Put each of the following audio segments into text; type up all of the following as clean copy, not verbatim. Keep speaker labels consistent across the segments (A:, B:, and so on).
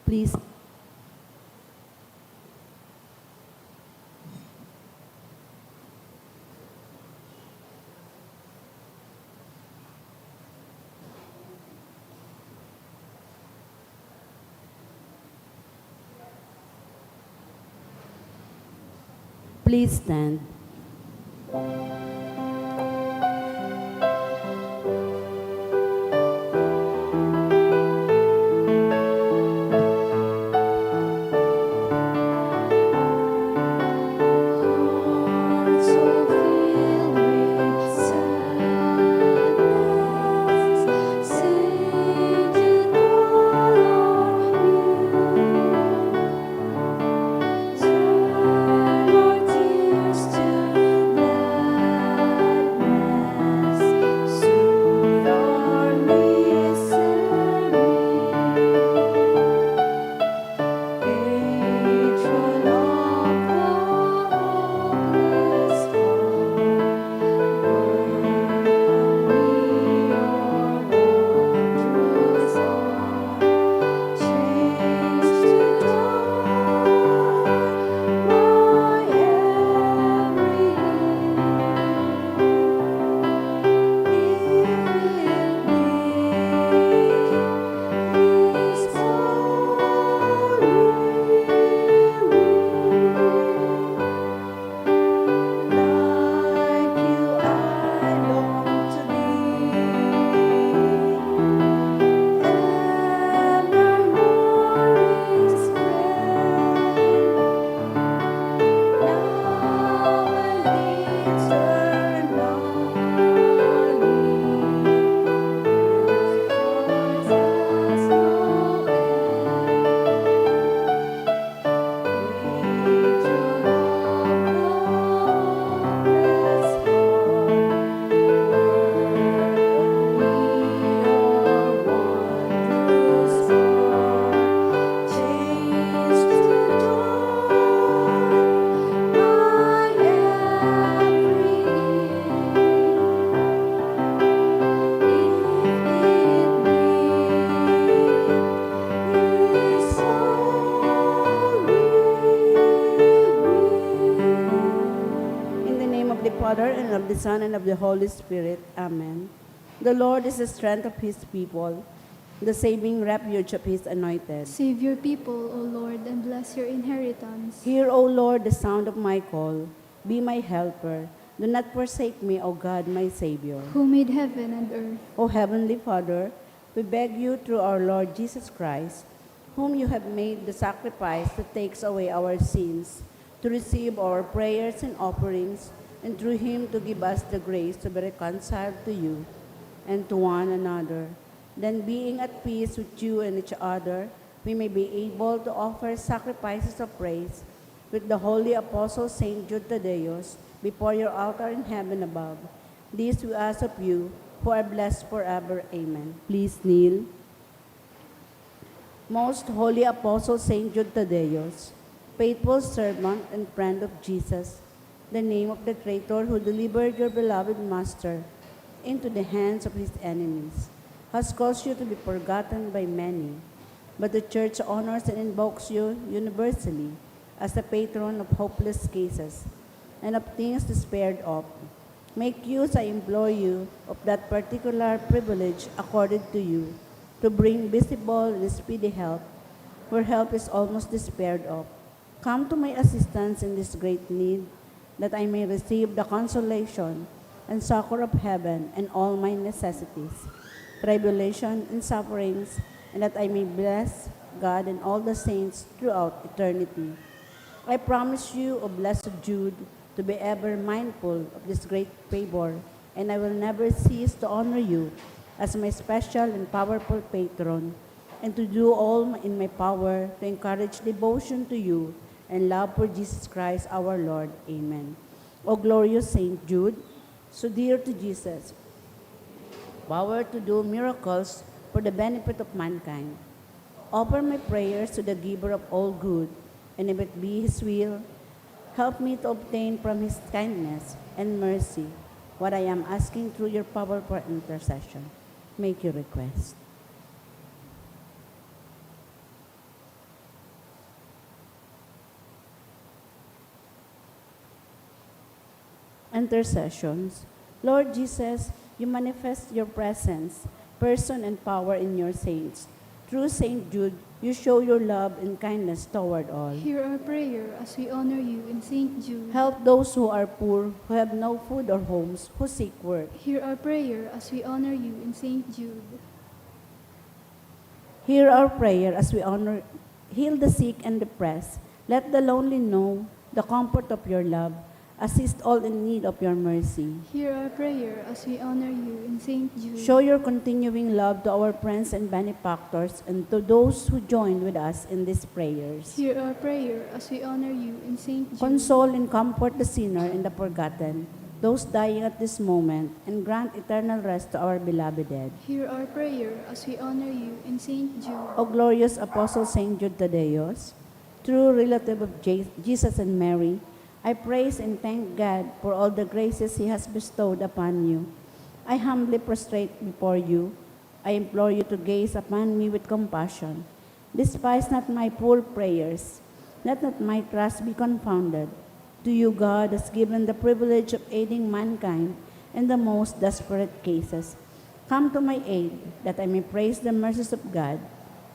A: Please, please stand.
B: Hearts so filled with sadness, sing to call on you. Turn our tears to gladness, soothe our misery. Patron of the hopeless heart, burn on me your wondrous art. Change to joy my every need. This like you I long to be, evermore his friend. Now and
A: In the name of the Father, and of the Son, and of the Holy Spirit. Amen. The Lord is the strength of his people, the saving refuge of his anointed.
B: Save your people, O Lord, and bless your inheritance.
A: Hear, O Lord, the sound of my call. Be my helper. Do not forsake me, O God, my Savior.
B: Who made heaven and earth?
A: O Heavenly Father, we beg you through our Lord Jesus Christ, whom you have made the sacrifice that takes away our sins, to receive our prayers and offerings, and through him to give us the grace to be reconciled to you and to one another. Then, being at peace with you and each other, we may be able to offer sacrifices of praise with the holy apostle Saint Jude Tadeus before your altar in heaven above. This we ask of you, who are blessed forever. Amen. Please kneel. Most holy apostle Saint Jude Tadeus, faithful servant and friend of Jesus, the name of the traitor who delivered your beloved master into the hands of his enemies, has caused you to be forgotten by many. But the Church honors and invokes you universally as the patron of hopeless cases and of things despaired of. Make use, I implore you, of that particular privilege accorded to you, to bring visible and speedy help, where help is almost despaired of. Come to my assistance in this great need, that I may receive the consolation and succor of heaven and all my necessities, tribulation and sufferings, and that I may bless God and all the saints throughout eternity. I promise you, O blessed Jude, to be ever mindful of this great favor, and I will never cease to honor you as my special and powerful patron, and to do all in my power to encourage devotion to you and love for Jesus Christ our Lord. Amen. O glorious Saint Jude, so dear to Jesus, power to do miracles for the benefit of mankind. Offer my prayers to the giver of all good, and if it be his will, help me to obtain from his kindness and mercy what I am asking through your powerful intercession. Make your request. Intercessions. Lord Jesus, you manifest your presence, person, and power in your saints. Through Saint Jude, you show your love and kindness toward all.
B: Hear our prayer as we honor you in Saint Jude.
A: Help those who are poor, who have no food or homes, who seek work.
B: Hear our prayer as we honor you in Saint Jude.
A: Hear our prayer as we honor, heal the sick and depressed. Let the lonely know the comfort of your love. Assist all in need of your mercy.
B: Hear our prayer as we honor you in Saint Jude.
A: Show your continuing love to our friends and benefactors and to those who join with us in these prayers.
B: Hear our prayer as we honor you in Saint Jude.
A: Console and comfort the sinner and the forgotten, those dying at this moment, and grant eternal rest to our beloved dead.
B: Hear our prayer as we honor you in Saint Jude.
A: O glorious Apostle Saint Jude Tadeus, true relative of Jesus and Mary, I praise and thank God for all the graces He has bestowed upon you. I humbly prostrate before you. I implore you to gaze upon me with compassion. Despise not my poor prayers. Let not my trust be confounded. To you, God has given the privilege of aiding mankind in the most desperate cases. Come to my aid, that I may praise the mercies of God.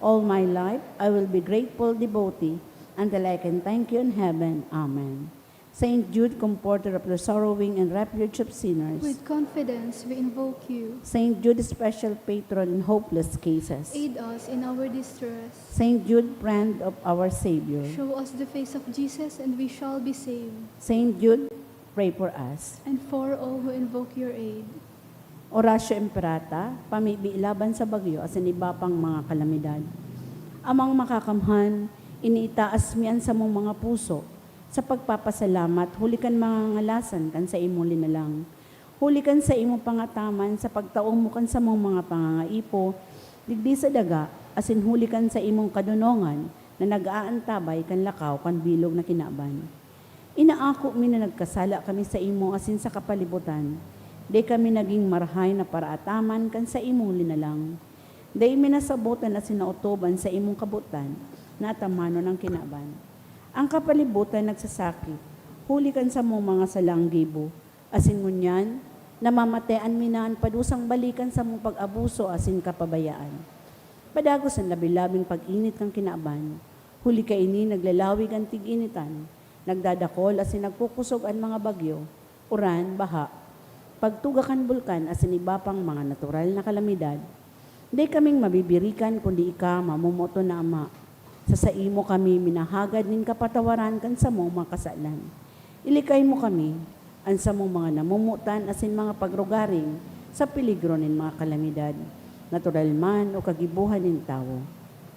A: All my life, I will be grateful devotee until I can thank you in heaven. Amen. Saint Jude, comforter of the sorrowing and refuge of sinners.
B: With confidence we invoke you.
A: Saint Jude, special patron in hopeless cases.
B: Aid us in our distress.
A: Saint Jude, friend of our Savior.
B: Show us the face of Jesus and we shall be saved.
A: Saint Jude, pray for us.
B: And for all who invoke your aid.
A: Oratio Imperata, pamibi laban sa bagyo as iba pang mga kalamidad. Amang makakamhan, iniitaas miyan sa mong mga puso. Sa pagpapasalamat, hulikan mga ngalasan kan sa imo linalang. Hulikan sa imo pangataman sa pagtaong mo kan sa mong mga pangangaipo, digdi sa daga, asin hulikan sa imong kadunongan na nag-aantabay kan lakaw kan bilog na kinaban. Inaako mi na nagkasala kami sa imo asin sa kapalibutan. Di kami naging marhay na paraataman kan sa imong linalang. Di minasabutan asin nautoban sa imong kabutan na atamano ng kinaban. Ang kapalibutan nagsasakit, hulikan sa mong mga salanggibo, asin ngunyan, namamatean minaan padusang balikan sa mong pag-abuso asin kapabayaan. Padagos ang labi-labing pag-init kang kinaaban, huli ka ini naglalawig ang tig-initan, nagdadakol asin nagkukusog ang mga bagyo, uran, baha, pagtugakan bulkan asin iba pang mga natural na kalamidad. Di kaming mabibirikan kundi ika mamumuto na ama. Sa imo kami minahagad nin kapatawaran kan sa mong mga kasalan. Ilikay mo kami, an sa mong mga namumutan asin mga pagrugaring sa peligro nin mga kalamidad, natural man o kagibuhan nin tao.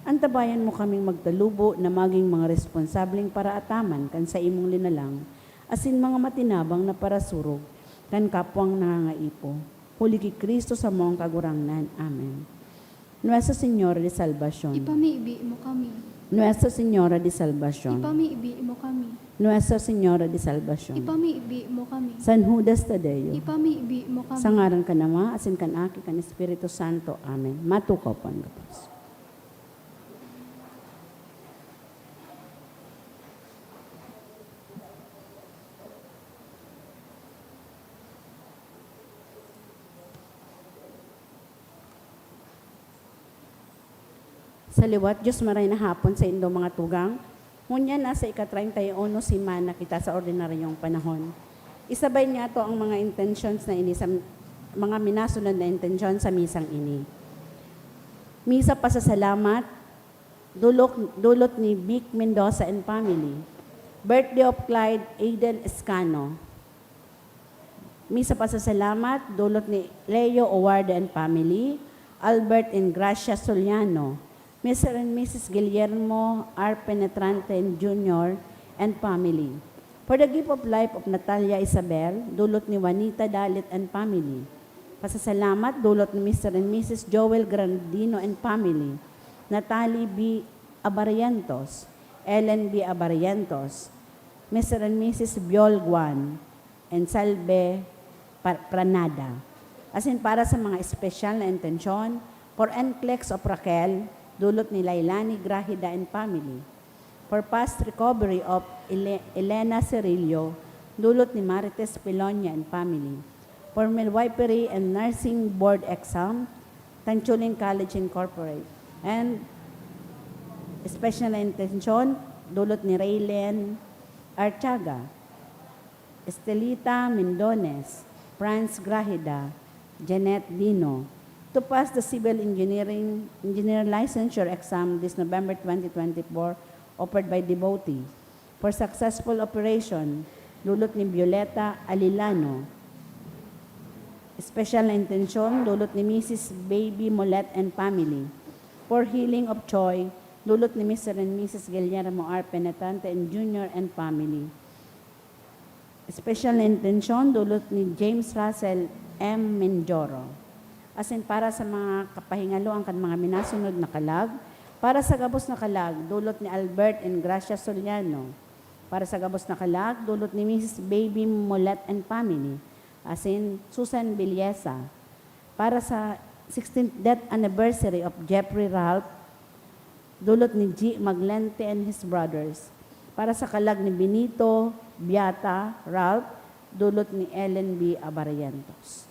A: Antabayan mo kaming magtalubo na maging mga responsableng paraataman kan sa imong linalang, asin mga matinabang na parasurog, kan kapwang nangangaipo. Huli ki Kristo sa mong kagurangnan. Amen. Nuestra Señora de Salvación.
B: Ipamiibi mo kami.
A: Nuestra Señora de Salvación.
B: Ipamiibi mo kami.
A: Nuestra Señora de Salvación.
B: Ipamiibi mo kami.
A: San Judas Tadeo.
B: Ipamiibi mo kami.
A: Sa ngaran ka nama, asin kan aki, kan Espiritu Santo. Amen. Matukaw po ang Diyos. Sa liwat, Diyos maray na hapon sa indo mga tugang. Ngunyan nasa ika-31 simana kita sa ordinaryong panahon. Isabay niya to ang mga intentions na ini, sa mga minasunod na intensyon sa misang ini. Misa pasasalamat, dulot ni Vic Mendoza and family. Birthday of Clyde Aiden Escano. Misa pasasalamat, dulot ni Leo Owarda and family. Albert and Gracia Soliano. Mr. and Mrs. Guillermo R. Penetrante Jr. and family. For the gift of life of Natalia Isabel, dulot ni Juanita Dalit and family. Pasasalamat, dulot ni Mr. and Mrs. Joel Grandino and family. Natalie B. Abarientos, Ellen B. Abarientos, Mr. and Mrs. Biol Guan, and Salve Pranada. As in, para sa mga espesyal na intensyon, for NCLEX of Raquel, dulot ni Lailani Grahida and family. For past recovery of Elena Cirillo, dulot ni Marites Pilonia and family. For midwifery and nursing board exam, Tanchulin College Incorporated. And special intention, dulot ni Raylen Archaga, Estelita Mendones, Franz Grahida, Janet Dino, to pass the civil engineer licensure exam this November 2024 offered by Devotee. For successful operation, dulot ni Violeta Alilano. Special intention, dulot ni Mrs. Baby Molet and family. For healing of Choi, dulot ni Mr. and Mrs. Guillermo R. Penetante and Jr. and family. Special intention, dulot ni James Russell M. Menjoro. As in, para sa mga kapahingalo ang mga minasunod na kalag, para sa gabos na kalag, dulot ni Albert and Gracia Soliano. Para sa gabos na kalag, dulot ni Mrs. Baby Molet and family. As in, Susan Villesa. Para sa 16th death anniversary of Jeffrey Ralph, dulot ni G. Maglente and his brothers. Para sa kalag ni Benito Biata Ralph, dulot ni Ellen B. Abarientos.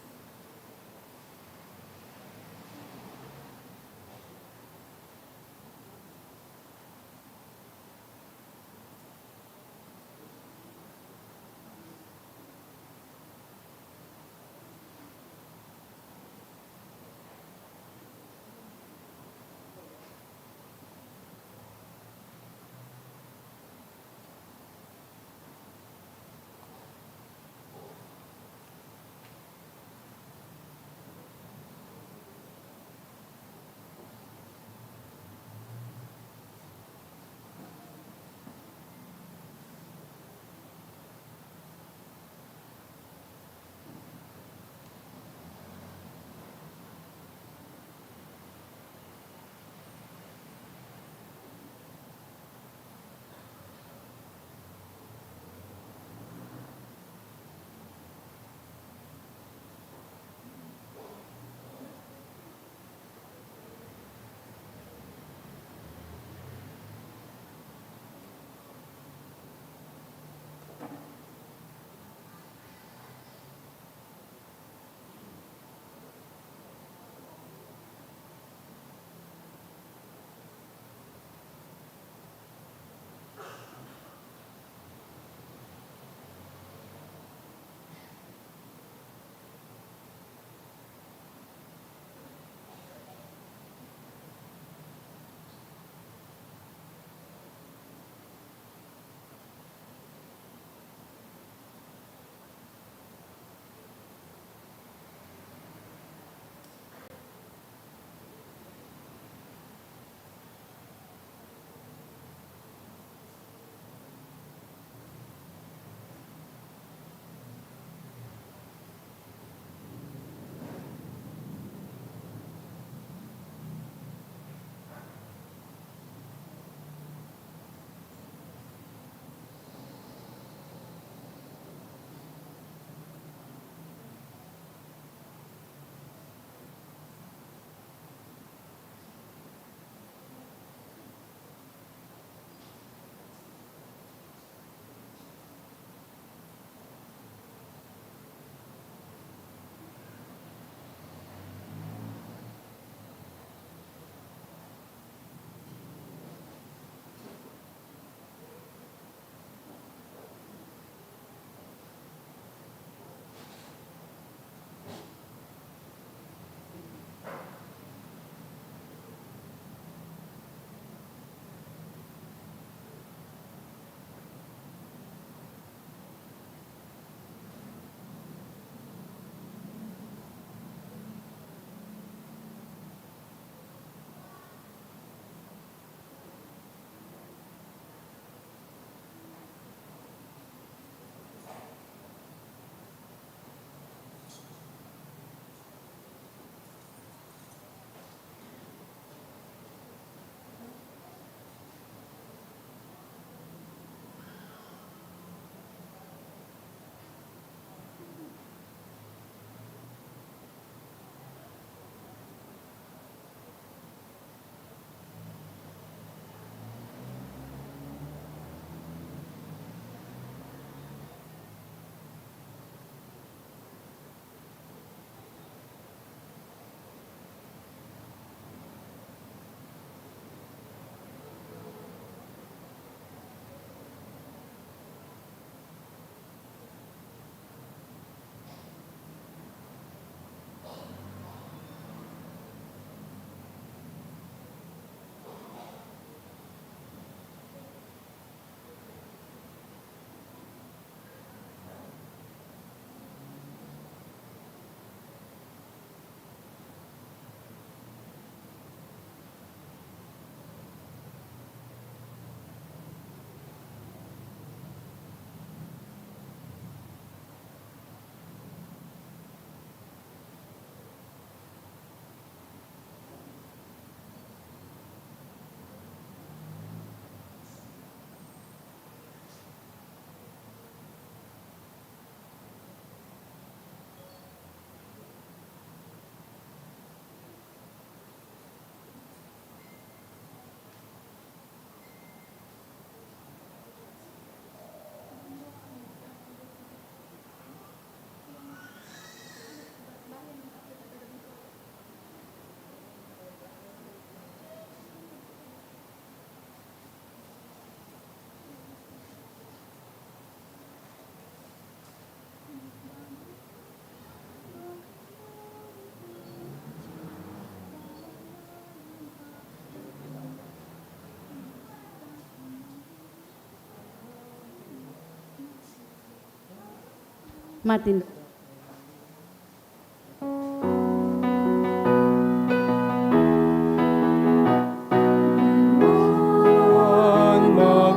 A: Martin.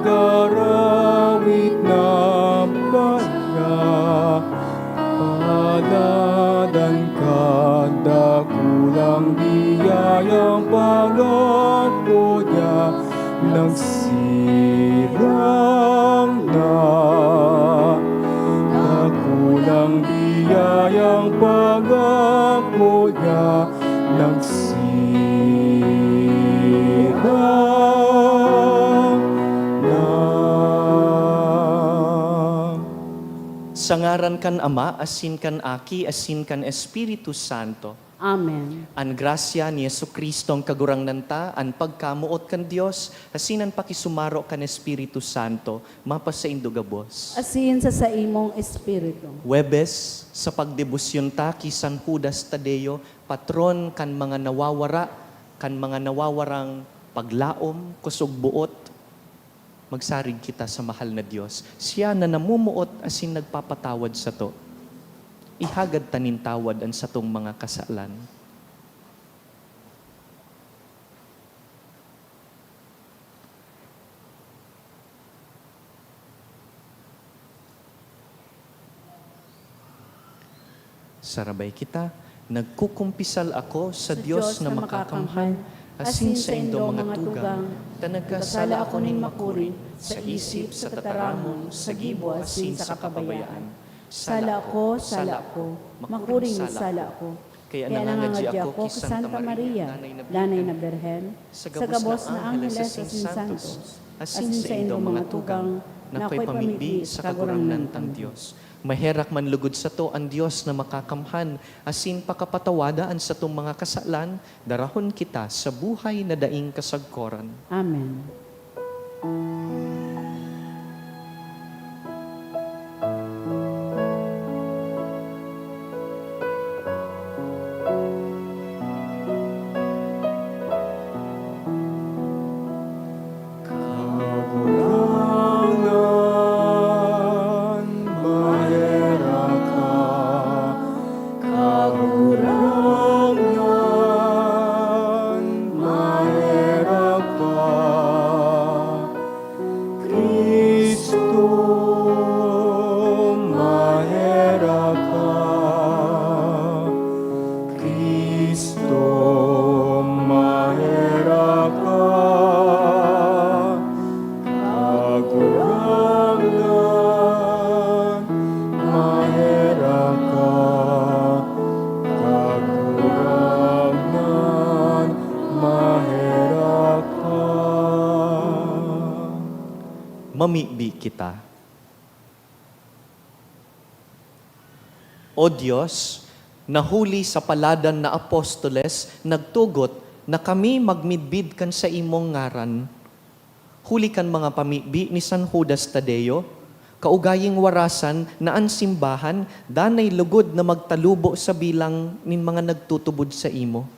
C: Mag-arawit na baya, padadan ka dakulang biyayang pagako niya, nagsirang na. Dakulang biyayang pagako niya, nagsirang na.
D: Sa ngaran kan Ama, asin kan Aki, asin kan Espiritu Santo.
A: Amen.
D: An grasya ni Jesucristo ang kagurang nanta, an pagkamuot kan Dios, asinan pakisumaro kan Espiritu Santo, mapasaindo gabos.
A: Asin sa imong espiritu.
D: Webes, sa pagdebosyon ta, kisan Judas Tadeo, patron kan mga nawawara, kan mga nawawarang paglaom, kusog buot, magsarig kita sa mahal na Diyos. Siya na namumuot asin nagpapatawad sa to. Ihagad tanin tawad ang satong mga kasalan. Sarabay kita, nagkukumpisal ako sa Diyos na makakamhan, asin sa indo mga tugang, tanagkasala ako nin makurin, sa isip, sa tataramon, sa gibo, asin sa kapabayaan.
A: Sala ko, makuring sala ko.
D: Kaya
A: Kaya
D: nangangadya
A: nangangadya
D: ako
A: ko sa Santa Maria, Nanay na Berhen, sa gabos na Angeles asin Santos, asin sa indo mga tugang, na ako'y pamigdi sa kagurangnan tang
D: Diyos. Maherak man lugod sa to ang Diyos na makakamhan, asin pakapatawadaan sa tong mga kasalan, darahon kita sa buhay na daing kasagkoran.
A: Amen.
C: Kagurangan, mahera ka. Kagurangan, mahera ka. Kristo, mahera ka. Kristo, mahera ka. Kagurangan, mahera ka. Kagurangan, mahera ka.
D: Mamibi kita. O Diyos, nahuli sa paladan na apostoles, nagtugot na kami magmidbid kan sa imong ngaran. Huli kan mga pamibi ni San Judas Tadeo, kaugaying warasan na ang simbahan, danay lugod na magtalubo sa bilang nin mga nagtutubod sa imo.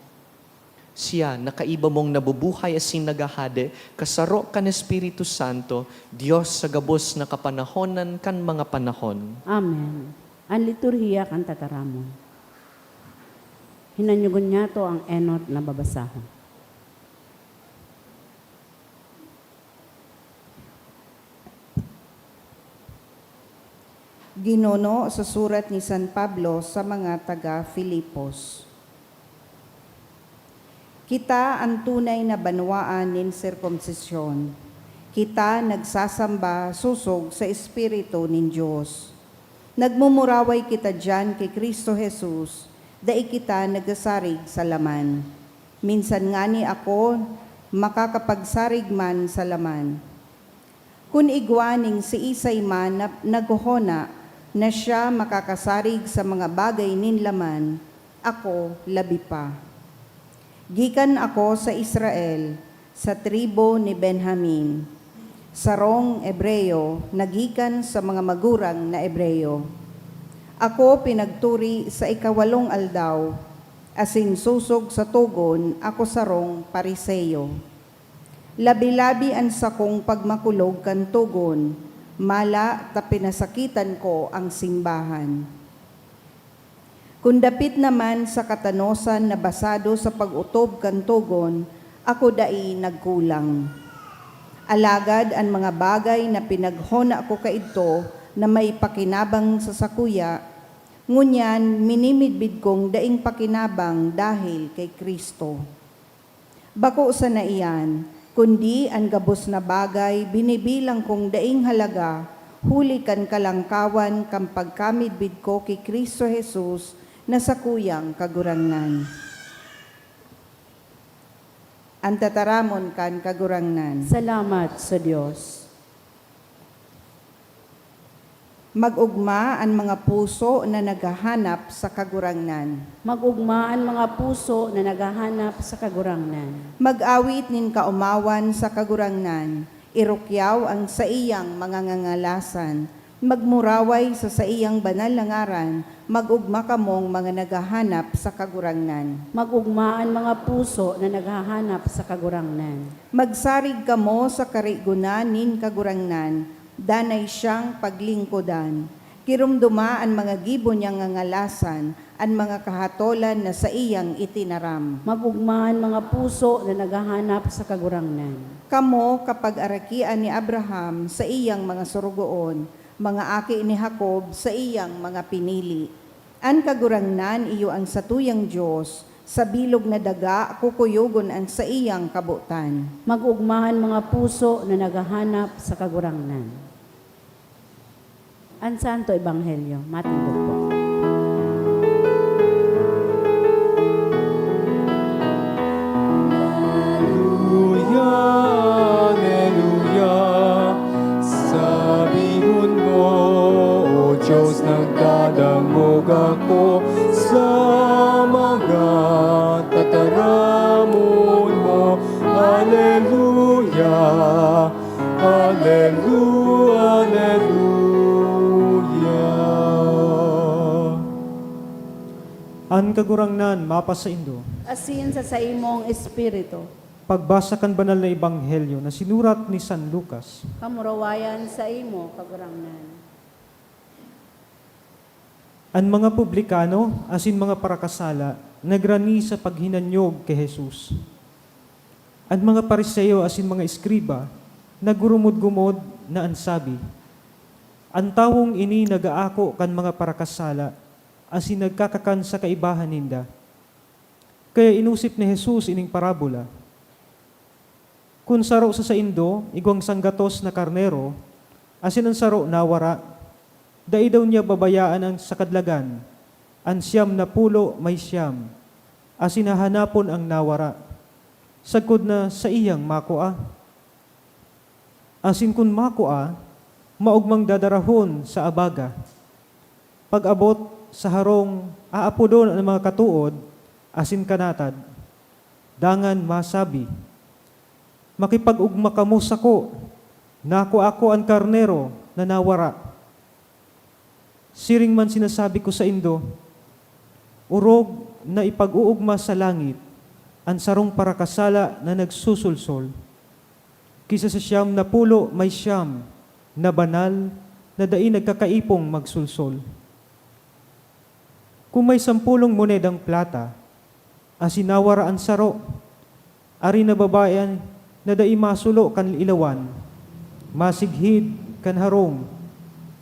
D: Siya, nakaiba mong nabubuhay asin nagahade, kasaro kan Espiritu Santo, Diyos sa gabos na kapanahonan kan mga panahon.
A: Amen. Ang liturhiya kan tataramon. Hinanyugon niya to ang enot na babasahon.
E: Ginono sa surat ni San Pablo sa mga taga-Filipos. Kita ang tunay na banwaan nin sirkumsisyon. Kita nagsasamba susog sa Espiritu nin Diyos. Nagmumuraway kita dyan kay Kristo Jesus, dai kita nagasarig sa laman. Minsan nga ni ako, makakapagsarig man sa laman. Kung igwaning si Isay man na naghuhona, na siya makakasarig sa mga bagay nin laman, ako labi pa. Gikan ako sa Israel, sa tribo ni Benjamin, sarong Ebreyo, nagikan sa mga magurang na Ebreyo. Ako pinagturi sa ikawalong aldaw, asin susog sa tugon, ako sarong Pariseyo. Labi-labi ang sakong pagmakulog kan tugon, mala ta pinasakitan ko ang simbahan. Kundapit naman sa katanosan na basado sa pag-utob kantugon, ako dai nagkulang. Alagad ang mga bagay na pinaghona ko kaidto na may pakinabang sa sakuya, ngunyan minimidbid kong daing pakinabang dahil kay Kristo. Bako sa naiyan, kundi ang gabos na bagay binibilang kong daing halaga, huli kan kalangkawan kang pagkamidbid ko kay Kristo Jesus na sakuyang kagurangnan. Ang tataramon kan kagurangnan.
A: Salamat sa Diyos.
E: Mag-ugma ang mga puso na naghahanap sa kagurangnan.
A: Mag-ugma ang mga puso na naghahanap sa kagurangnan.
E: Mag-awit nin kaumawan sa kagurangnan. Irukyaw ang sa iyang mga ngangalasan. Magmuraway sa iyang banal na ngaran. Mag-ugma kamong mga naghahanap sa kagurangnan.
A: Mag-ugma ang mga puso na naghahanap sa kagurangnan.
E: Magsarig kamo sa karigunan nin kagurangnan. Danay siyang paglingkodan. Kirumduma ang mga gibo niyang ngangalasan, ang mga kahatolan na sa iyang itinaram.
A: Mag-ugma ang mga puso na naghahanap sa kagurangnan.
E: Kamo kapag arakian ni Abraham sa iyang mga surugoon, mga aki ni Jacob sa iyang mga pinili. Ang kagurangnan iyo ang satuyang Diyos, sa bilog na daga kukuyugon ang sa iyang kabutan.
A: Mag-ugma ang mga puso na naghahanap sa kagurangnan. Ang Santo Ebanghelyo, matindog po.
C: Alleluia, Alleluia. Sabihon mo, O Diyos, nagdadamog ako sa mga tataramon mo. Alleluia, Alleluia, Alleluia.
F: An kagurangnan mapa sa Indo,
A: Asin sa imong espiritu,
F: pagbasa kan banal na ebanghelyo na sinurat ni San Lucas.
A: kamurawayan sa imo kagurangnan.
F: An mga publikano, asin mga parakasala, nagrani sa paghinanyog kay Jesus. An mga pariseo, asin mga eskriba, nagurumod-gumod na ansabi, ang tawong ini nagaako kan mga parakasala, asin nagkakakan sa kaibahan ninda. Kaya inusip ni Jesus ining parabola. Kung saro sa Indo, igwang sanggatos na karnero, asin ang saro nawara, dai daw niya babayaan ang sakadlagan, ang siyam na pulo may siyam, asin hahanapon ang nawara, sagkod na sa iyang makua. Asin kun makua, maugmang dadarahon sa abaga. Pag-abot sa harong aapodon ang mga katuod, asin kanatad, dangan masabi, makipag-ugma kamo sako, nako ako ang karnero na nawara. Siring man sinasabi ko sa Indo, urog na ipag-uugma sa langit, ang sarong parakasala na nagsusulsol, kisa sa siyam na pulo may siyam na banal na dai nagkakaipong magsulsol. Kung may 10 monedang plata, asinawara ang saro, ari na babayan na dai masulo kan ilawan, masighid kan harong,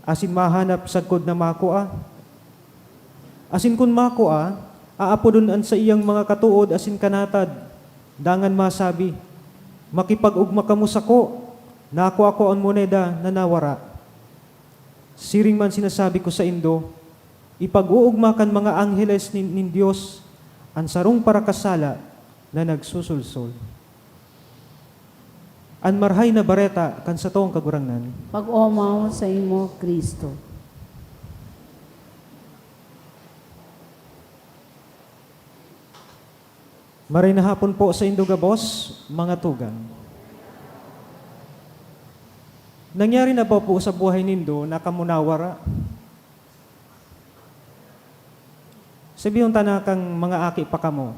F: asin mahanap sagkod na makua. Asin kun makua, aapodon an sa iyang mga katuod asin kanatad, dangan masabi, makipag-ugma kamo sako, nako ako ang moneda na nawara. Siring man sinasabi ko sa Indo, ipag-uugma kan mga angheles nin Diyos ang sarong parakasala na nagsusulsol. An marhay na bareta kan sa tong kagurangnan.
A: Pag-omaw sa imo, Kristo.
F: Maray na hapon po sa Indo Gabos, mga tugang. Nangyari na ba po sa buhay nindo na kamunawara? Sabihin ta kang mga aki pa kamo.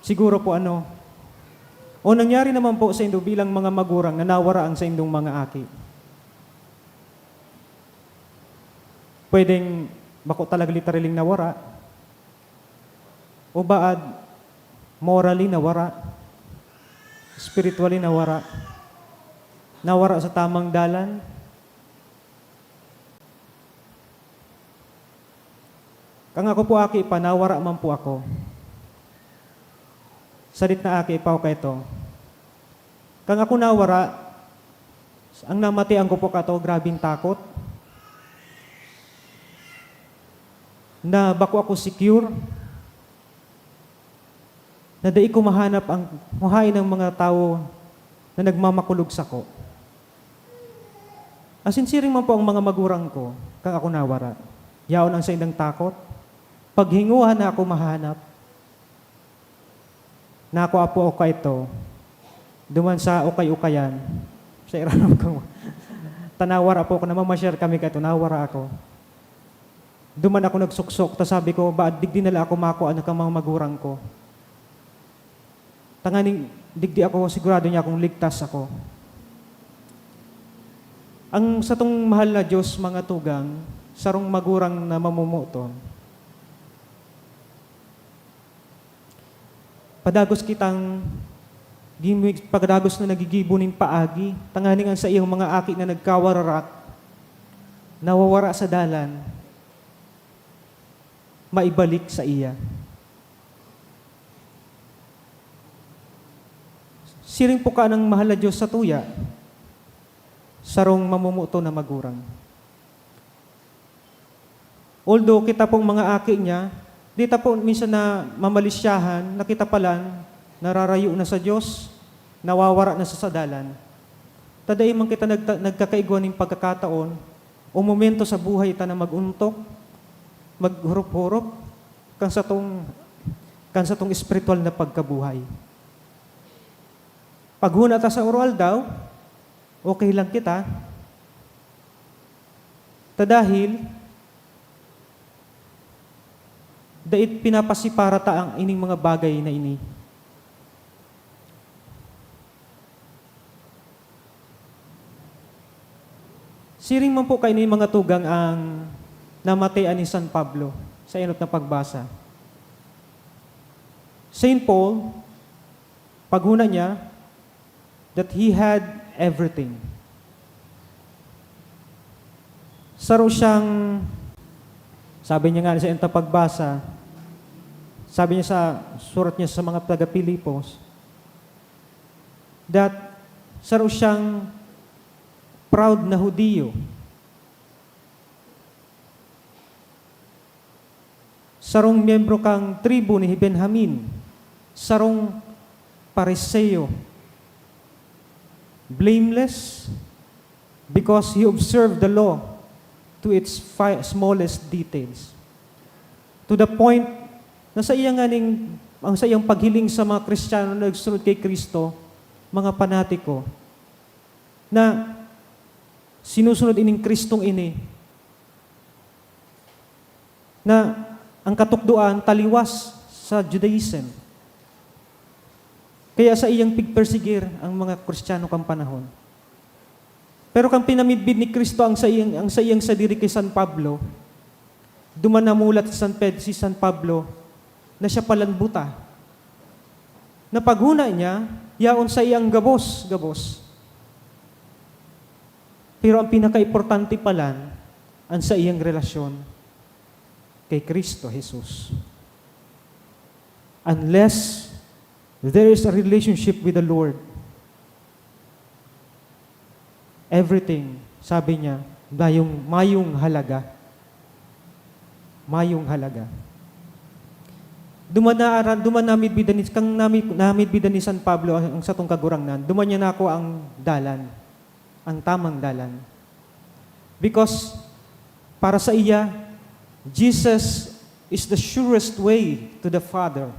F: Siguro po ano, o nangyari naman po sa Indo bilang mga magurang na nawara ang sa Indong mga aki. Pwedeng bako talaga literally nawara, o baad morally nawara, spiritually nawara, nawara sa tamang dalan. Kang ako po aki pa, nawara man po ako. Salit na aki ipaw ka ito. Kang ako nawara, ang namatian ko po kato, grabing takot. Na bako ako secure. Na dai ko mahanap ang muhay ng mga tao na nagmamakulog sa ko. Asinsiring man po ang mga magurang ko, kang ako nawara. Yaon ang sa indang takot. Paghinguhan na ako mahanap, na ako apo o ka ito, duman sa ukay-ukayan, sa iranam ko, tanawara po ako, namamashare kami ka ito, nawara ako. Duman ako nagsuksok, ta sabi ko, baad digdi nala ako makuha na kang mga magurang ko. Tanganing digdi ako, sigurado niya akong ligtas ako. Ang sa tong mahal na Diyos, mga tugang, sarong magurang na mamumuton, padagos kitang pagdagos na nagigibunin paagi, tanganing ang sa iyong mga aki na nagkawararak, nawawara sa dalan, maibalik sa iya. Siring po ka ng mahal na Diyos sa tuya, sarong mamumuto na magurang. Although kita pong mga aki niya, dita po minsan na mamalisyahan, nakita palan, nararayo na sa Diyos, nawawara na sa sadalan. Taday man kita nagkakaigwan ng pagkakataon, o momento sa buhay ta na maguntok, maghurup-hurup, kan sa tong espiritual na pagkabuhay. Paghuna ta sa oral daw, okay lang kita. Tadahil, dait pinapasipara ta ang ining mga bagay na ini. Siring man po kayo ni mga tugang ang namatayan ni San Pablo sa inot na pagbasa. Saint Paul, paghuna niya, that he had everything. Saro siyang, sabi niya nga sa inot na pagbasa, sabi niya sa surat niya sa mga taga-Pilipos, that saro siyang proud na Hudiyo. Sarong miyembro kang tribu ni Benjamin. Sarong Pariseo. Blameless because he observed the law to its smallest details. To the point na sa iyang ang sa iyang paghiling sa mga Kristiyano na nagsunod kay Kristo, mga panatiko, na sinusunod ining Kristong ini, na ang katukduan taliwas sa Judaism. Kaya sa iyang pigpersigir ang mga Kristiyano kang panahon. Pero kang pinamidbid ni Kristo ang sa iyang sadiri kay San Pablo, duman namulat si San Pablo na siya palanbuta. Na paghuna niya, yaon sa iyang gabos. Pero ang pinaka-importante palan, ang sa iyang relasyon kay Kristo Jesus. Unless there is a relationship with the Lord, everything, sabi niya, mayong halaga. Mayong halaga. Duman namid bidan ni San Pablo ang satong kagurangnan, duman niya na ako ang dalan, ang tamang dalan. Because para sa iya, Jesus is the surest way to the Father.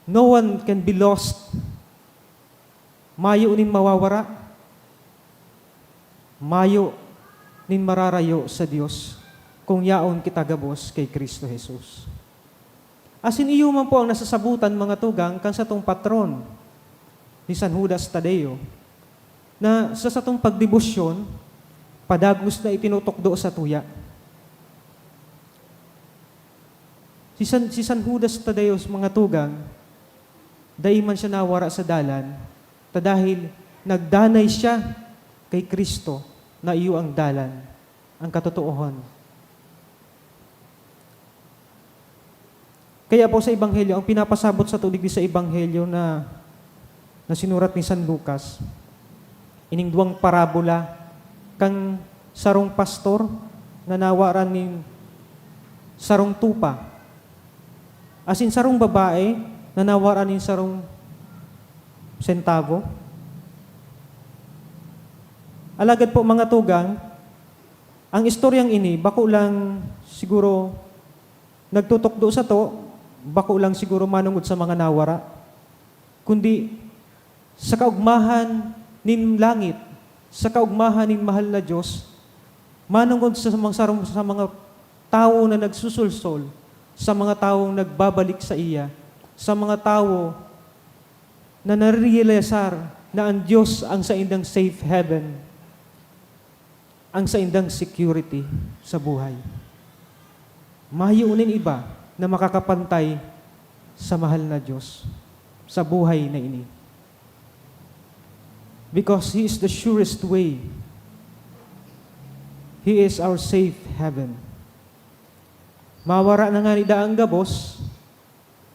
F: No one can be lost. Mayo nin mawawara. Mayo nin mararayo sa Dios kung yaon kita gabos kay Kristo Jesus. Asin iyo man po ang nasasabutan mga tugang kan sa tong patron ni San Judas Tadeo na sa satong pagdebosyon padagos na itinutukdo sa tuya. si San Judas Tadeos mga tugang, daiman siya nawara sa dalan, dahil nagdanay siya kay Kristo na iyo ang dalan, ang katotoohan. Kaya po sa Ebanghelyo, ang pinapasabot sa tulig sa Ebanghelyo na sinurat ni San Lucas, ining duwang parabola, kang sarong pastor na nawaran ni sarong tupa. As in, sarong babae na nawaran ni sarong sentavo. Alagad po mga tugang, ang istoryang ini, bako lang siguro nagtutukdo sa to, bako lang siguro manungod sa mga nawara, kundi sa kaugmahan nin langit, sa kaugmahan nin mahal na Diyos, manungod sa mga tao na nagsusulsol, sa mga taong nagbabalik sa iya, sa mga tao na narealisar na ang Diyos ang sa indang safe heaven, ang sa indang security sa buhay. Mahiyunin iba na makakapantay sa mahal na Diyos sa buhay na ini. Because He is the surest way. He is our safe heaven. Mawara na nga ni daang gabos,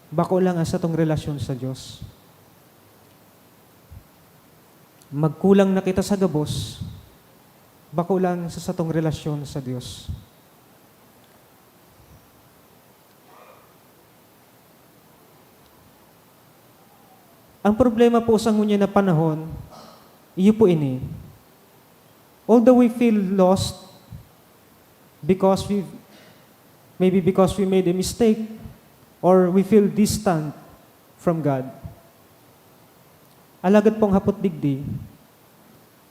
F: bako lang sa tong relasyon sa Diyos. Magkulang na kita sa gabos, bako lang sa tong relasyon sa Diyos. Ang problema po sa ngunya na panahon, iyo po ini. Although we feel lost because maybe because we made a mistake or we feel distant from God. Alagad pong hapot digdi,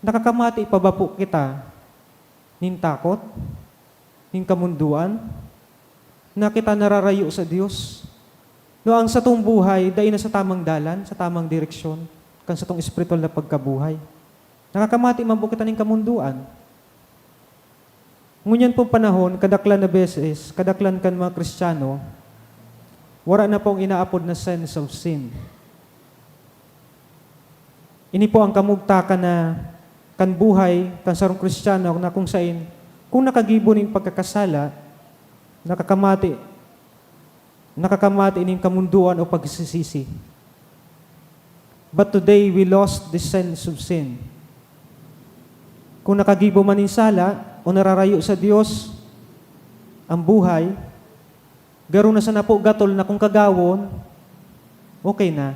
F: nakakamati pa ba po kita nin takot, nin kamunduan, na kita nararayo sa Diyos? No, ang sa tong buhay, dahil na sa tamang dalan, sa tamang direksyon, kan sa tong espiritual na pagkabuhay. Nakakamati man po kita ning kamunduan. Ngunyan pong panahon, kadaklan na beses, kadaklan kan mga Kristiyano, wala na pong inaapod na sense of sin. Ini po ang kamugtakan na kan buhay, kan sarong Kristiyano, na kung sain, kung nakagibo ning pagkakasala, nakakamati ining kamunduan o pagsisisi. But today, we lost the sense of sin. Kung nakagibo man in sala o nararayo sa Diyos ang buhay, garo na sa napo gatol na kung kagawon, okay na.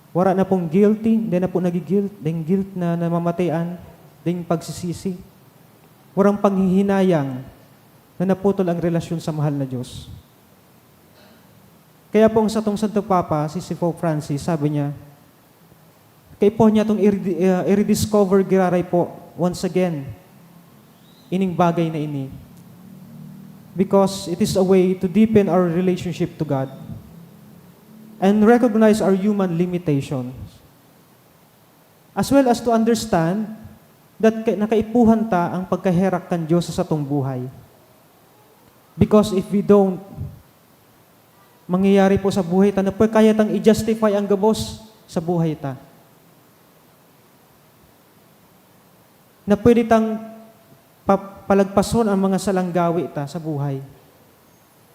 F: Wala na pong guilty, hindi na po nagigilt, ding guilt na namamatayan, ding pagsisisi. Walang panghihinayang na naputol ang relasyon sa mahal na Diyos. Kaya po ang sa tong Santo Papa, si Pope Francis, sabi niya, kaya po niya itong i-rediscover giraray po once again, ining bagay na ini. Because it is a way to deepen our relationship to God and recognize our human limitations. As well as to understand that nakaipuhan ta ang pagkaherak kan Diyos sa atong buhay. Because if we don't, mangyayari po sa buhay ta na kaya tang i-justify ang gabos sa buhay ta. Na pwede tang palagpason ang mga salanggawi ta sa buhay.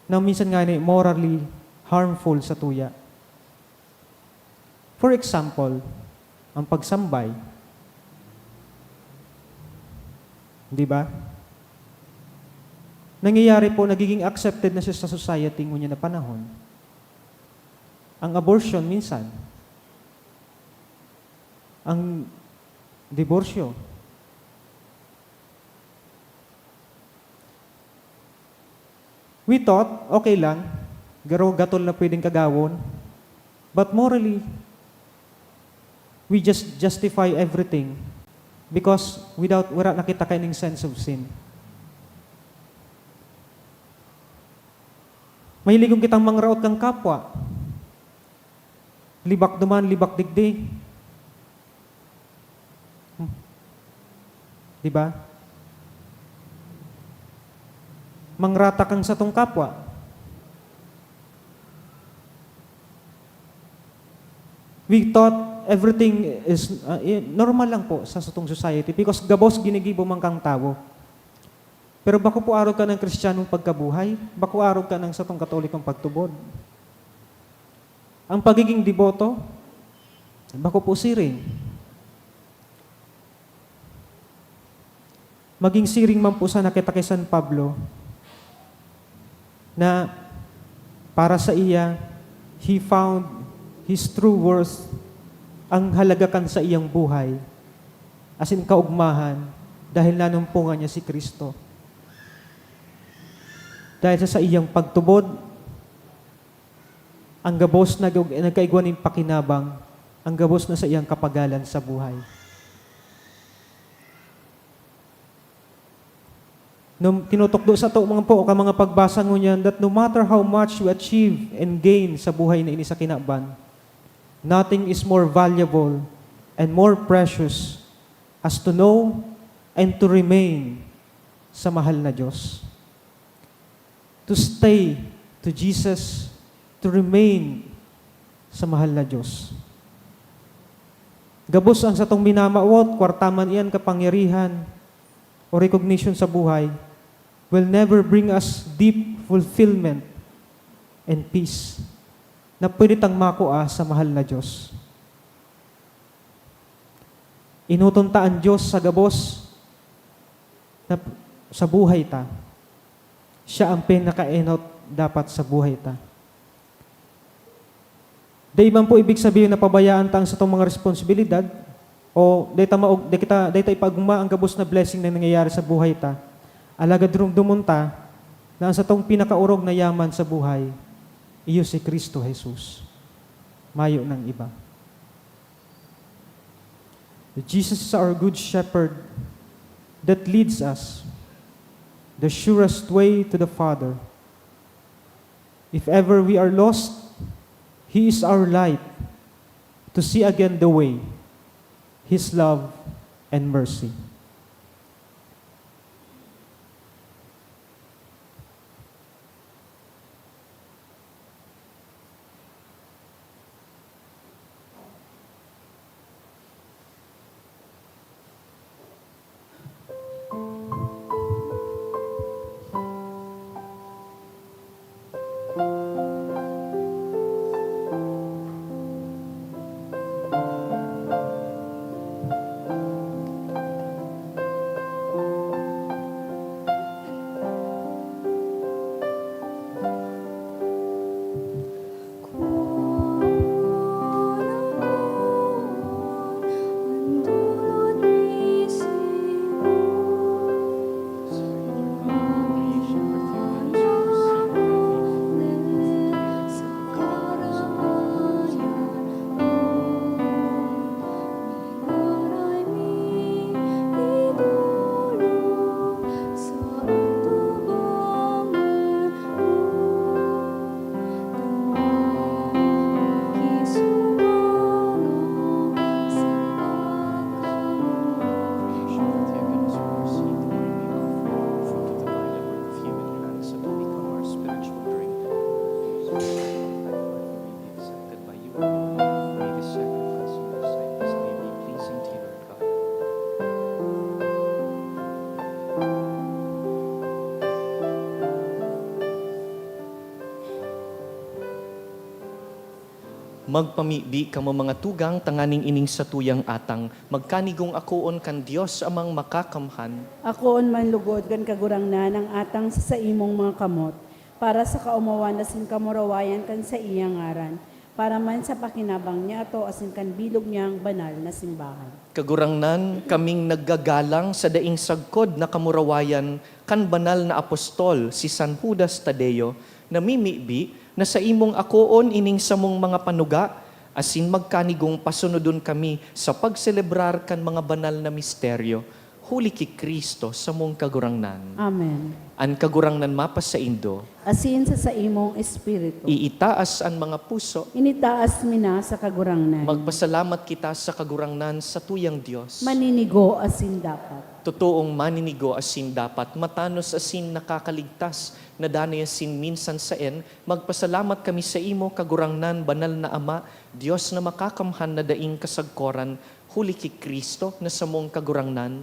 F: Na minsan nga ni morally harmful sa tuya. For example, ang pagsambay. Di ba? Nangyayari po, nagiging accepted na siya sa society ngunya na panahon. Ang abortion minsan. Ang diborsyo. We thought, okay lang, gatol na pwedeng kagawon, but morally, we just justify everything because wala nakita kaining sense of sin. Mahiligong kitang mangraot kang kapwa. Libak duman, libak digdi. Diba? Mangrata kang sa tong kapwa. we thought everything is normal lang po sa sutong society because gabos ginigibo man kang tao. Pero bako po araw ka ng Kristiyanong pagkabuhay, bako araw ka ng satong Katolikong pagtubod. Ang pagiging deboto, bako po siring. Maging siring man po sa nakita kay San Pablo na para sa iya, he found his true worth, ang halagakan sa iyang buhay, as in kaugmahan, dahil nanumpungan niya si Kristo. Dahil sa iyang pagtubod, ang gabos na nagkaigwan ng pakinabang, ang gabos na sa iyang kapagalan sa buhay. Nung tinutokdo sa to mga po, ka mga pagbasa ngunyan, that no matter how much you achieve and gain sa buhay na ini sa kinaban, nothing is more valuable and more precious as to know and to remain sa mahal na Diyos. To stay to Jesus, to remain sa mahal na Diyos. Gabos ang satong minamawot, kwartaman iyan kapangyarihan o recognition sa buhay, will never bring us deep fulfillment and peace na pwede tang makuha sa mahal na Diyos. Inutunta ang Diyos sa gabos na sa buhay ta. Siya ang pinaka-enot dapat sa buhay ta. Di man po ibig sabihin na pabayaan ta ang sa itong mga responsibilidad o di kita ipaguma ang gabos na blessing na nangyayari sa buhay ta. Alagad dumunta na ang sa itong pinakaurog na yaman sa buhay, iyo si Kristo Jesus. Mayo ng iba. Jesus is our good shepherd that leads us the surest way to the Father. If ever we are lost, He is our light to see again the way, His love and mercy.
D: Magpamibi kamo mga tugang tanganing ining sa tuyang atang, magkanigong akoon kan Dios amang makakamhan.
A: Akoon man lugod kan kagurang na ng atang sa imong mga kamot, para sa kaumawan asin kamurawayan kan sa iyang ngaran, para man sa pakinabang niya ato asin kan bilog niyang banal na simbahan.
D: Kagurangnan kaming naggagalang sa daing sagkod na kamurawayan kan banal na apostol si San Judas Tadeo, na mimibi na sa imong akoon ining samong mga panuga, asin magkanigong pasunodon kami sa pagselebrar kan mga banal na misteryo. huli ki Kristo sa mong kagurangnan.
A: Amen.
D: An kagurangnan mapas sa Indo,
A: Asin sa imong espiritu.
D: iitaas ang mga puso,
A: Initaas mina sa kagurangnan.
D: magpasalamat kita sa kagurangnan sa tuyang Diyos.
A: Maninigo asin dapat.
D: Totoong maninigo asin dapat, matanos asin nakakaligtas, na danay asin minsan saen, magpasalamat kami sa imo, kagurangnan, banal na Ama, Diyos na makakamhan na daing kasagkoran, huli ki Kristo na sa mong kagurangnan,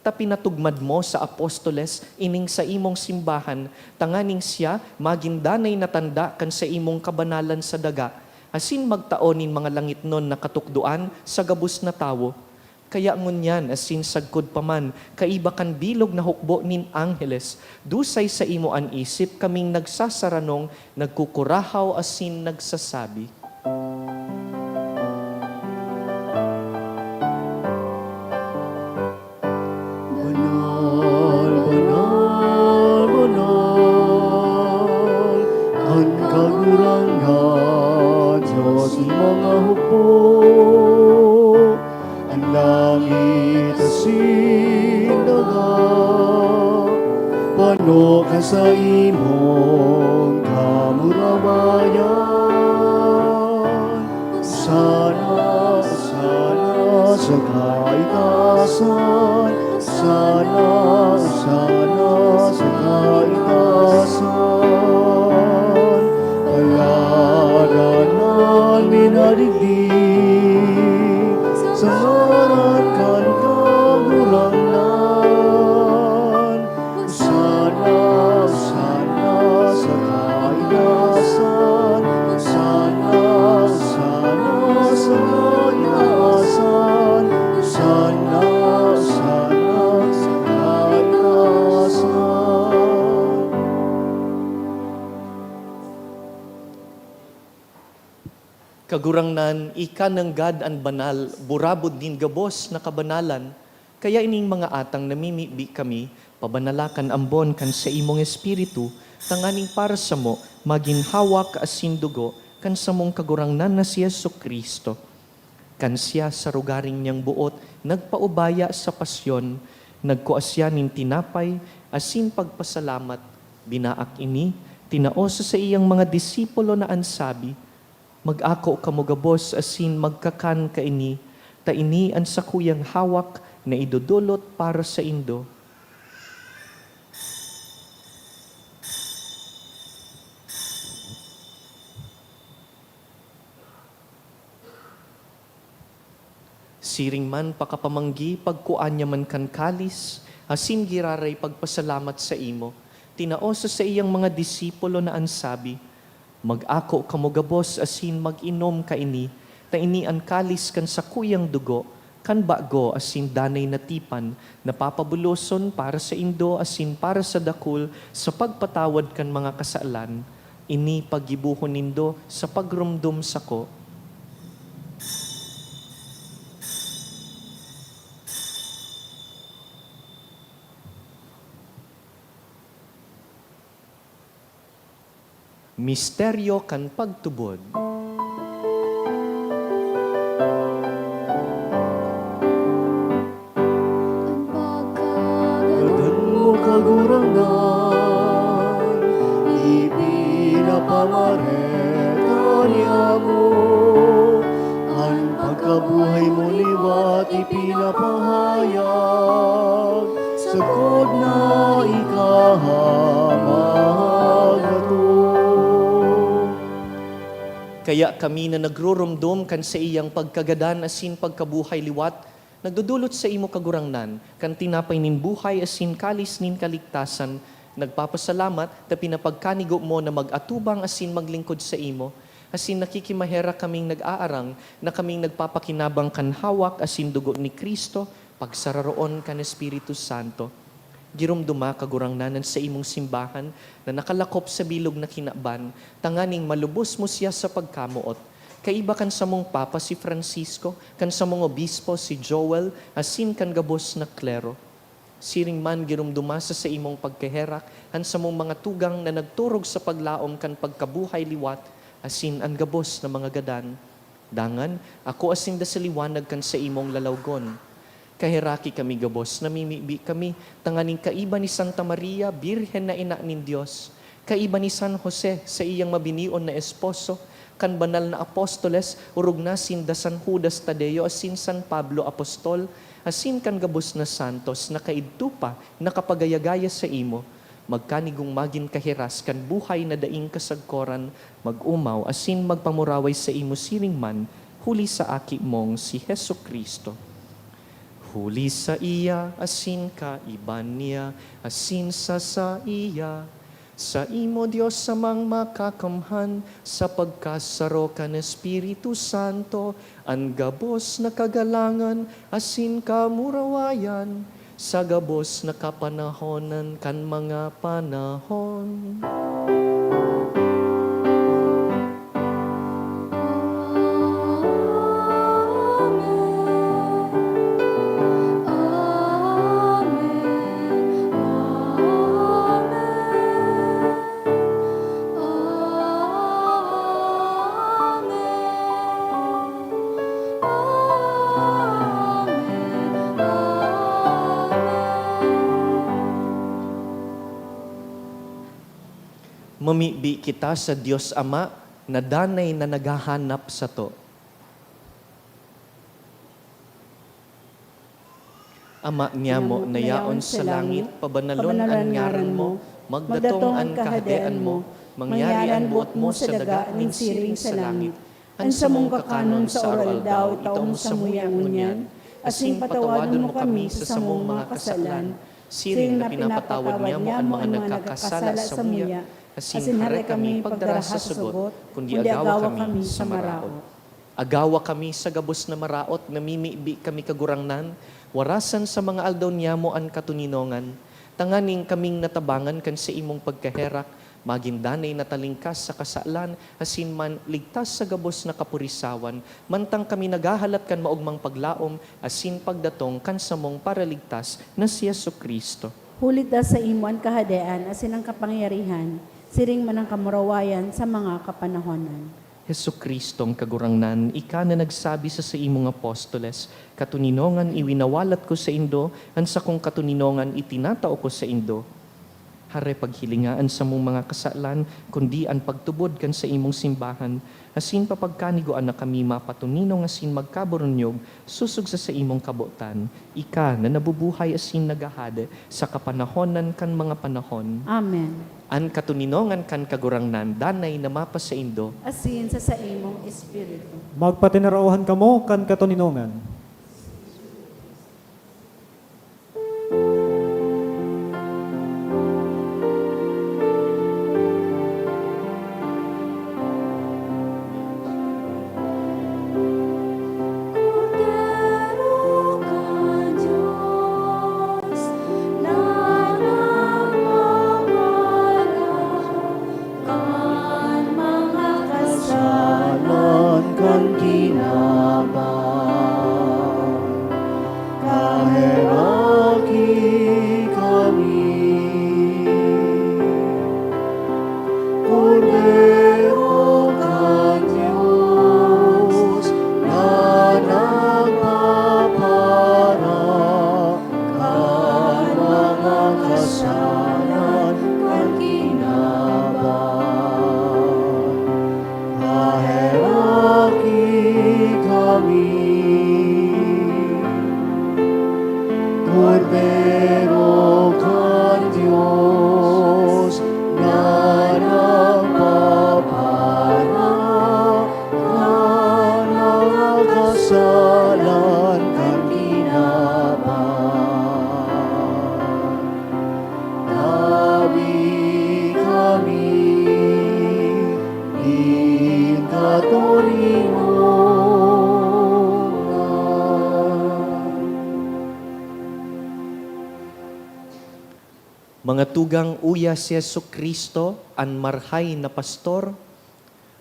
D: tapinatugmad mo sa apostoles, ining sa imong simbahan, tanganing siya, magindanay na tanda kan sa imong kabanalan sa daga, asin magtaonin mga langit nun na katukduan sa gabus na tawo, kaya ngunyan asin sagkod paman, kaiba kan bilog na hukbo nin angheles, dusay sa imo an isip kaming nagsasaranong, nagkukurahaw asin nagsasabi.
C: Banal, banal, banal, ang kagurangnan, Diyos ng mga hukbo. Ang langit asin daga, pano ka sa imong kamurabayan. Sana, sana sa kaitasan, sana, sana sa kaitasan, paladanan minadigdig, sa ngaran kan kagurangnan. Sana, sana sa kaitasan, sana, sana sa kaitasan, sana, sana sa kaitasan.
D: Kagurangnan, ika ng God ang banal, burabod din gabos na kabanalan, kaya ining mga atang namimibi kami, pabanalakan ambon kan sa imong espiritu, tanganing para sa mo, maging hawak asin dugo, kan sa mong kagurangnan na si Yesu Kristo. Kan siya sa rugaring niyang buot, nagpaubaya sa pasyon, nagkuasya nin tinapay, asin pagpasalamat, binaak ini, tinaosa sa iyang mga disipulo na ansabi, mag-ako kamugabos asin magkakan ka ini, ta ini ang sakuyang hawak na idudulot para sa Indo. Siring man pakapamanggi, pagkuanya man kan kalis, asin giraray pagpasalamat sa imo, tinaosa sa iyang mga disipulo na ansabi, mag-ako kamugabos asin mag-inom ka ini, ta ini ang kalis kan sa kuyang dugo, kan bago asin danay na tipan, napapabuloson para sa Indo asin para sa dakul, sa pagpatawad kan mga kasalan, ini paggibuhon nindo sa pagrumdum sako. Misteryo kan pagtubod.
B: Ang pagkagalan
C: Dagan mo kagurangnan, ipinapamareta niya mo. Ang pagkabuhay mo liwat ipinapahayag, sagod na ikahamag na to.
D: Kaya kami na nagrurumdum kan sa iyang pagkagadan asin pagkabuhay liwat, nagdudulot sa imo kagurangnan, kan tinapay nin buhay asin kalis nin kaligtasan, nagpapasalamat ta pinapagkanigo mo na mag-atubang asin maglingkod sa imo, asin nakikimahera kaming nag-aarang na kaming nagpapakinabang kan hawak asin dugo ni Kristo, pagsararoon kan Espiritu Santo. Girumduma kagurangnanan sa imong simbahan na nakalakop sa bilog na kinaban, tanganing malubos mo siya sa pagkamuot. Kaiba kan sa mong Papa si Francisco, kan sa mong obispo si Joel, asin kan gabos na klero. Siring man girumduma sa imong pagkaherak, han sa mong mga tugang na nagturog sa paglaom kan pagkabuhay liwat, asin ang gabos na mga gadan. Dangan, ako asin da sa liwanag kan sa imong lalawgon. Kahiraki kami gabos, namimibi kami, tanganing kaiba ni Santa Maria, Birhen na ina nin Diyos. Kaiba ni San Jose sa iyang mabinion na esposo, kan banal na apostoles, urog na sin da San Judas Tadeo, asin San Pablo Apostol, asin kan gabos na santos, na kaidto pa, nakapagayagaya sa imo, magkanigong magin kahiras, kan buhay na daing kasagkoran, mag-umaw, asin magpamuraway sa imo siring man, huli sa aki mong si Heso Kristo. Huli sa iya, asin ka iban niya, asin sa iya. Sa imo Diyos samang makakamhan, sa pagkasaro ka ng Espiritu Santo, ang gabos na kagalangan, asin ka murawayan, sa gabos na kapanahonan kan mga panahon. Mamibi kita sa Diyos Ama na danay na naghahanap sa to. Ama niya mo na yaon sa langit, pabanalon ang ngaran mo, magdatong ang kahadean mo, mangyari ang buot mo sa daga ning siring sa langit. An sa mong kakanon sa oral daw, taong sa muyang unyan, asing patawadon mo kami sa samong mga kasalan, siring na pinapatawad niya mo ang mga nagkakasala sa muya, asin hare kami pagdara sa sugot, kundi agawa kami sa maraot. Agawa kami sa gabos na maraot, namimibi kami kagurangnan, warasan sa mga aldaw niya mo ang katuninongan, tanganing kaming natabangan kan sa imong pagkaherak, magindanay na talingkas sa kasalan, asin man ligtas sa gabos na kapurisawan, mantang kami naghahalat kan maugmang paglaom, asin pagdatong kan samong paraligtas na si Yesu Kristo.
A: Hulit da sa imuan kahadean, asin ang kapangyarihan, siring man ang kamurawayan sa mga kapanahonan.
D: Heso Kristong kagurangnan, ika na nagsabi sa imong apostoles, katuninongan iwinawalat ko sa indo, ang sa kong katuninongan itinatao ko sa indo. Hare paghilingaan sa mong mga kasalan, kundi ang pagtubod kan sa imong simbahan, asin papagkaniguan na kami mapatuninong asin magkaboronyog, susug sa imong kabotan, ika na nabubuhay asin nagahade sa kapanahonan kan mga panahon.
A: Amen.
D: An katuninongan kan kagurangnan, danay na mapa sa indo,
A: Asin sa imong espiritu.
F: Magpatinaraohan kamo kan katuninongan.
C: Salan kan kinabang, kaheraki kami. Kordero kan Diyos na nagpapara, kan mga kasalan kan kinabang. Kaheraki kami, Kordero kan Diyos na nagpapara, kan mga kasalan kan kinabang. Tabi kami, in katuninongan.
D: mga tugang uya si Yesu Kristo, an marhay na pastor,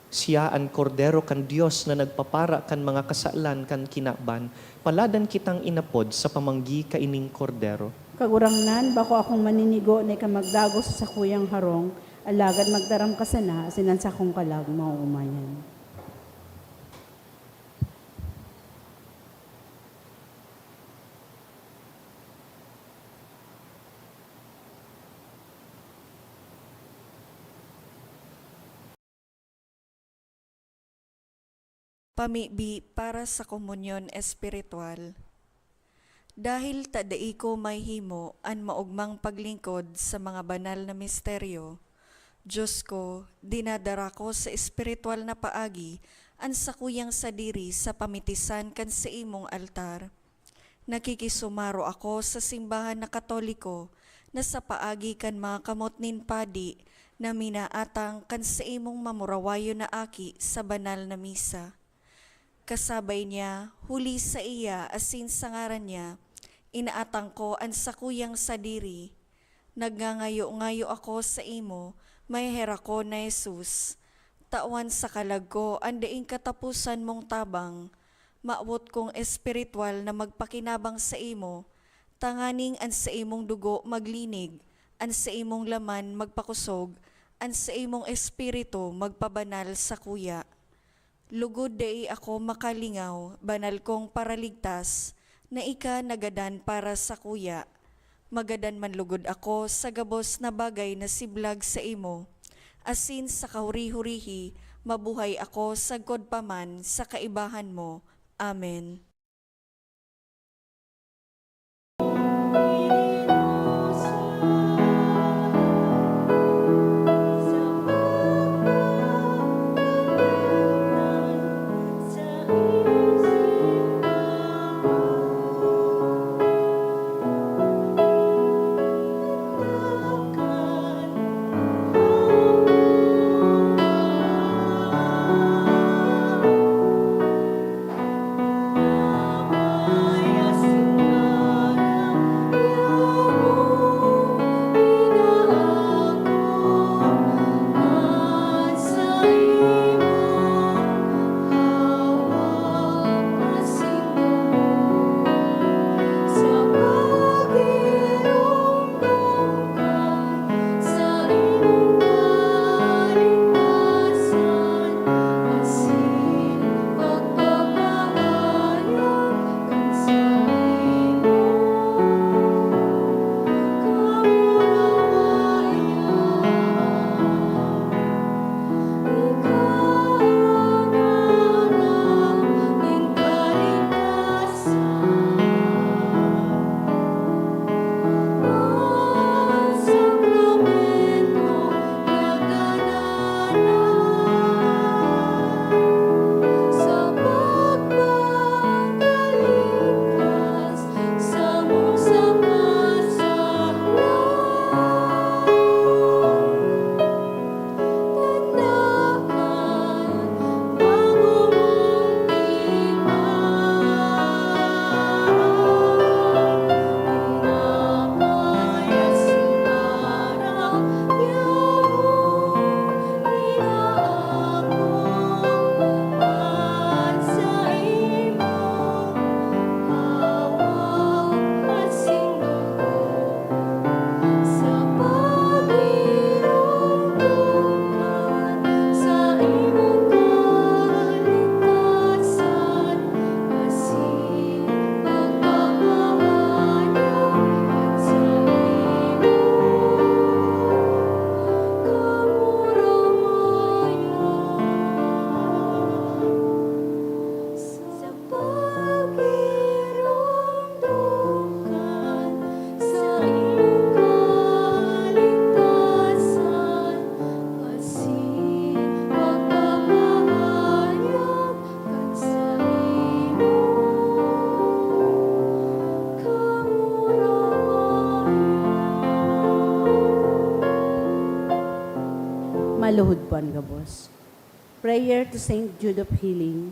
D: siya ang kordero kan Dios na nagpapara kan mga kasalan kan kinaban, paladan kitang inapod sa pamanggi kaining kordero.
A: Kagurangnan, bako akong maninigo na ikamagdago sa sakuyang harong, alagad magdaram ka sana, asinan sa akong kalag, mauumayan.
G: Pamibi para sa komunyon espiritual. Dahil tadai ko may himo an maugmang paglingkod sa mga banal na misteryo, Diyos ko, dinadara ko sa espiritual na paagi an sakuyang sadiri sa pamitisan kan sa imong altar. Nakikisumaro ako sa simbahan na Katoliko na sa paagi kan mga kamot nin padi na minaatang kan sa imong mamurawayo na aki sa banal na misa. Kasabay niya, huli sa iya asin sa ngaran niya, inaatang ko ang sakuyang sadiri. Nagngangayo-ngayo ako sa imo, may hera ko na Jesus. Tawan sa kalag ko, andaing katapusan mong tabang, maawot kong espiritual na magpakinabang sa imo, tanganing an sa imong dugo maglinig, an sa imong laman magpakusog, an sa imong espiritu magpabanal sa kuya. Lugod dai ako makalingaw, banal kong paraligtas, na ika nagadan para sa kuya. Magadan man lugod ako sa gabos na bagay na siblag sa imo. Asin sa kahuri-hurihi, mabuhay ako sagkod paman sa kaibahan mo. Amen.
A: Maluhod po ang gabos. Prayer to Saint Jude of Healing.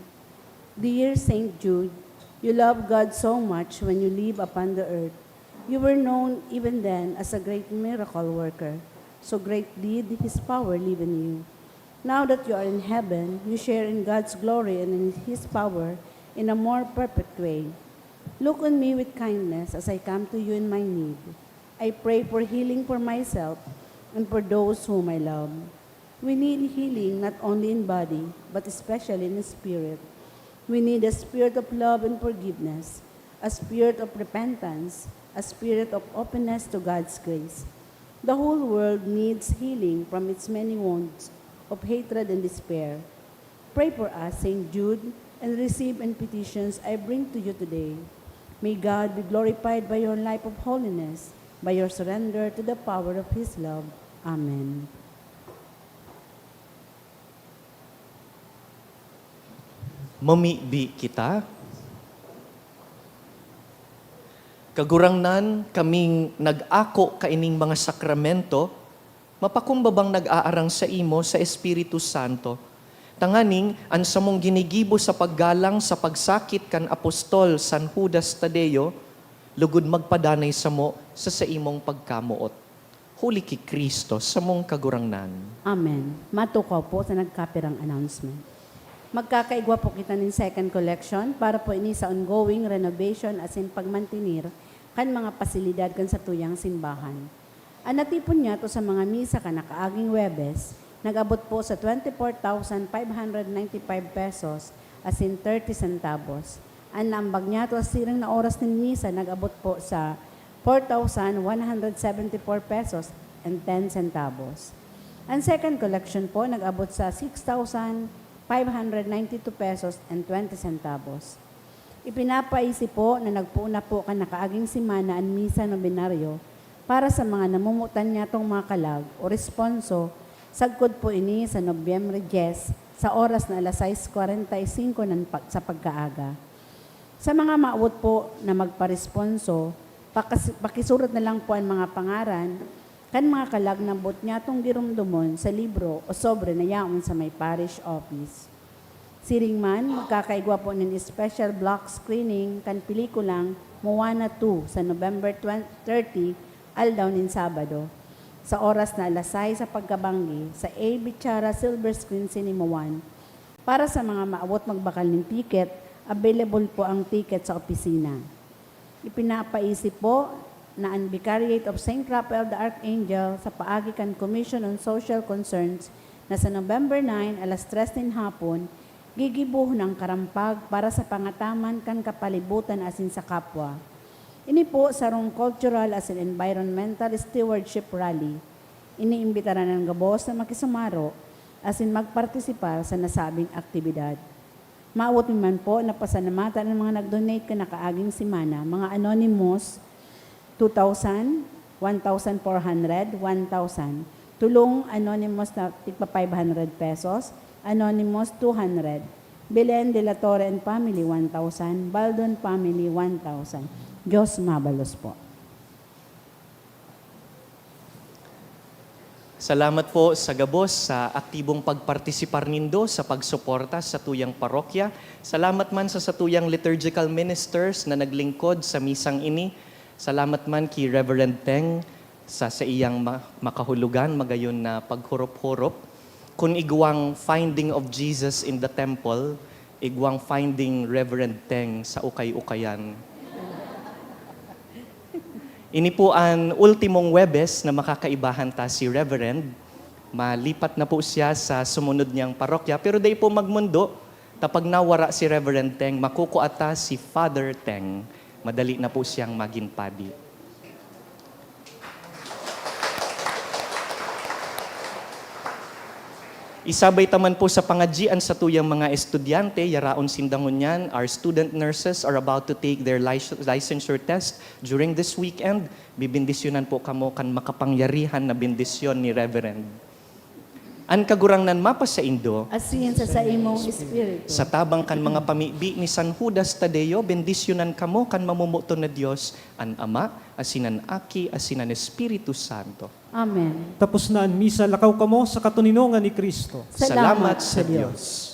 A: Dear Saint Jude, you love God so much when you live upon the earth. You were known even then as a great miracle worker. So great did His power live in you. Now that you are in heaven, you share in God's glory and in His power in a more perfect way. Look on me with kindness as I come to you in my need. I pray for healing for myself and for those whom I love. We need healing not only in body, but especially in spirit. We need a spirit of love and forgiveness, a spirit of repentance, a spirit of openness to God's grace. The whole world needs healing from its many wounds of hatred and despair. Pray for us, Saint Jude, and receive and petitions I bring to you today. May God be glorified by your life of holiness, by your surrender to the power of His love. Amen.
D: Mamibi kita. Kagurangnan kaming nag-ako kaining mga sakramento, mapakumbabang nag-aarang sa imo sa Espiritu Santo. Tanganing, an samong ginigibo sa paggalang sa pagsakit kan Apostol San Judas Tadeo, lugod magpadanay sa mo sa imong pagkamuot. Huli ki Kristo sa mong kagurangnan.
A: Amen. Matukaw po sa nagkapirang announcement. Magkakaigwa po kita ng second collection para po ini sa ongoing renovation as in pagmantinir kan mga pasilidad kan sa tuyang simbahan. Ang natipon niya to sa mga misa ka nakaaging Webes, nag-abot po sa 24,595 pesos as in 30 centavos. Ang nambag niya to sirang na oras ng misa, nag-abot po sa 4,174 pesos and 10 centavos. Ang second collection po, nag-abot sa 6,592 pesos and 20 centavos. Ipinapaisip po na nagpuuna po ka nakaaging simana ang misa nobenaryo para sa mga namumutan niya tong mga kalag o responso, sagkod po ini sa Nobyembre 10 sa oras na 6:45 sa pagkaaga. Sa mga maawot po na magparesponso, pakisurat na lang po ang mga pangaran kan mga kalag na bot niya tong dirumdumon sa libro o sobre na yaon sa may parish office. Siring man, magkakaigwa po ng special block screening kan pelikulang Moana 2 sa November 30, aldaw nin Sabado. Sa oras na 6 sa pagkabanggi sa A. Bichara Silver Screen Cinema 1. Para sa mga maawot magbakal ng ticket, available po ang ticket sa opisina. Ipinapaisip po na ang Vicariate of St. Raphael the Archangel sa paagi kan Commission on Social Concerns na sa November 9, alas 3 hapon, gigibuhon ang karampag para sa pangataman kan kapalibutan asin sa kapwa. Ini po sarong cultural as in environmental stewardship rally. Iniimbitaran ng gabos na makisumaro asin magpartisipar sa nasabing aktibidad. Maawot man po na pasalamatan ng mga nag-donate ka nakaaging simana, mga anonymous, 2,000, 1,400, 1,000. Tulong anonymous na tigpa 500 pesos, anonymous 200. Belen de la Torre and Family 1,000, Baldon Family 1,000. Diyos mabalos po.
D: Salamat po sa gabos sa aktibong pagpartisipar nindo sa pagsuporta sa tuyang parokya. Salamat man sa tuyang liturgical ministers na naglingkod sa misang ini. Salamat man kay Reverend Teng sa iyang makahulugan, magayon na paghurop-hurop. Kung igwang finding of Jesus in the temple, igwang finding Reverend Teng sa ukay-ukayan. Ini po ang ultimong Webes na makakaibahan ta si Reverend. Malipat na po siya sa sumunod niyang parokya. Pero day po magmundo, tapag nawara si Reverend Teng, makukuata si Father Teng. Madali na po siyang maging padi. Isabay taman po sa pangadjian sa tuyang mga estudyante, yaraon sindangon yan, our student nurses are about to take their licensure test during this weekend. Bibindisyonan po kamo kan makapangyarihan na bindisyon ni Reverend. An kagurangnan mapa sa Indo,
A: Asin sa imong espiritu.
D: sa tabang kan mga pamibi ni San Judas Tadeo, bendisyonan kamo kan mamumuto na Dios, an Ama, asinan Aki, asinan Espiritu Santo.
A: Amen.
F: Tapos na ang misa, lakaw kamo sa katuninongan ni Kristo.
D: Salamat sa Diyos.